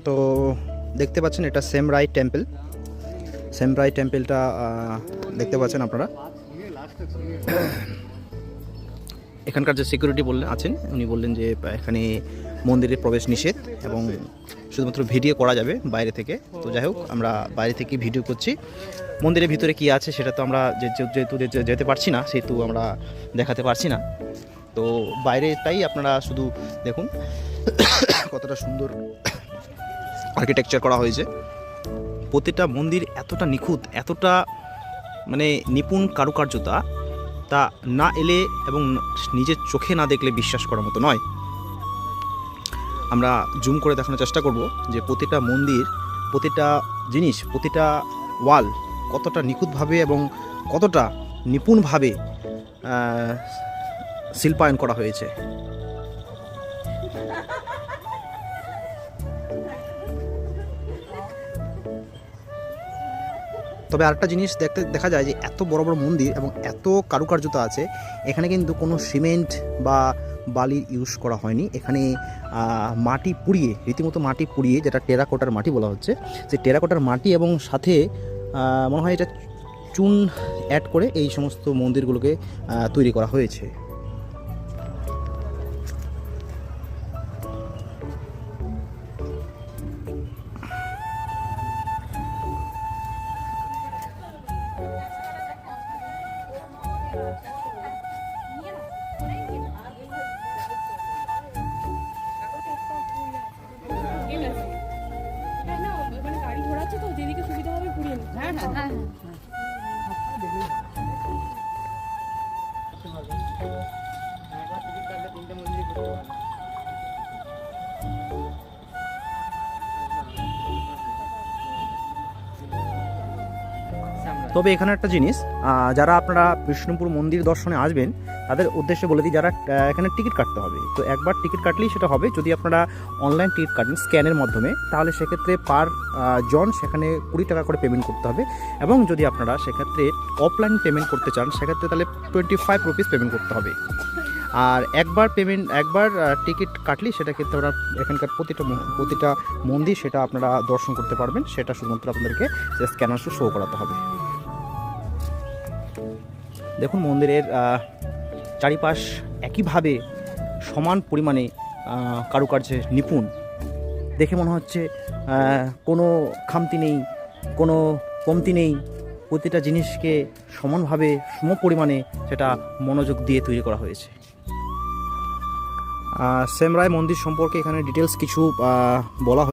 তো দেখতে পাচ্ছেন এটা সেমরাই টেম্পল। সেমরাই টেম্পলটা দেখতে পাচ্ছেন আপনারা। এখানকার যে সিকিউরিটি আছেন উনি বললেন যে এখানে মন্দিরে প্রবেশ নিষেধ এবং শুধুমাত্র ভিডিও করা যাবে বাইরে থেকে। তো যাই হোক, আমরা বাইরে থেকে ভিডিও করছি। মন্দিরের ভিতরে কি আছে সেটা তো আমরা যেহেতু যেতে পারছি না, সেহেতু আমরা দেখাতে পারছি না। তো বাইরেটাই আপনারা শুধু দেখুন কতটা সুন্দর আর্কিটেকচার করা হয়েছে। প্রতিটা মন্দির এতটা নিখুঁত, এতটা মানে নিপুণ কারুকার্যতা, তা না এলে এবং নিজের চোখে না দেখলে বিশ্বাস করার মতো নয়। আমরা জুম করে দেখানোর চেষ্টা করব যে প্রতিটা মন্দির, প্রতিটা জিনিস, প্রতিটা ওয়াল কতটা নিখুঁতভাবে এবং কতটা নিপুণভাবে শিল্পায়ন করা হয়েছে। তবে আরেকটা জিনিস দেখা যায় যে এত বড় বড় মন্দির এবং এত কারুকার্যতা আছে, এখানে কিন্তু কোনো সিমেন্ট বা বালির ইউজ করা হয়নি। এখানে মাটি পুড়িয়ে, রীতিমতো মাটি পুড়িয়ে, যেটা টেরাকোটার মাটি বলা হচ্ছে, যে টেরাকোটার মাটি এবং সাথে মনে হয় এটা চুন অ্যাড করে এই সমস্ত মন্দিরগুলোকে তৈরি করা হয়েছে। গাড়ি ঘোড়া আছে তো, যেদিকে সুবিধা হবে ঘুরিয়ে নিতে। হ্যাঁ হ্যাঁ হ্যাঁ। তবে এখানে একটা জিনিস, যারা আপনারা বিষ্ণুপুর মন্দির দর্শনে আসবেন তাদের উদ্দেশ্যে বলে দিই, যারা এখানে টিকিট কাটতে হবে। তো একবার টিকিট কাটলেই সেটা হবে। যদি আপনারা অনলাইন টিকিট কাটেন স্ক্যানের মাধ্যমে, তাহলে সেক্ষেত্রে পার জন সেখানে 20 টাকা করে পেমেন্ট করতে হবে। এবং যদি আপনারা সেক্ষেত্রে অফলাইন পেমেন্ট করতে চান, সেক্ষেত্রে তাহলে 25 রুপিস পেমেন্ট করতে হবে। আর একবার টিকিট কাটলেই সেটা ক্ষেত্রে ওরা এখানকার প্রতিটা মন্দির সেটা আপনারা দর্শন করতে পারবেন। সেটা শুধুমাত্র আপনাদেরকে স্ক্যানার শো করাতে হবে। দেখুন মন্দিরের চারিপাশ একইভাবে সমান পরিমাণে কারুকার্যে নিপুণ। দেখে মনে হচ্ছে কোনো খামতি নেই, কোনো কমতি নেই। প্রতিটা জিনিসকে সমানভাবে সমপরিমাণে সেটা মনোযোগ দিয়ে তৈরি করা হয়েছে। সেমরাই মন্দির সম্পর্কে এখানে ডিটেলস কিছু বলা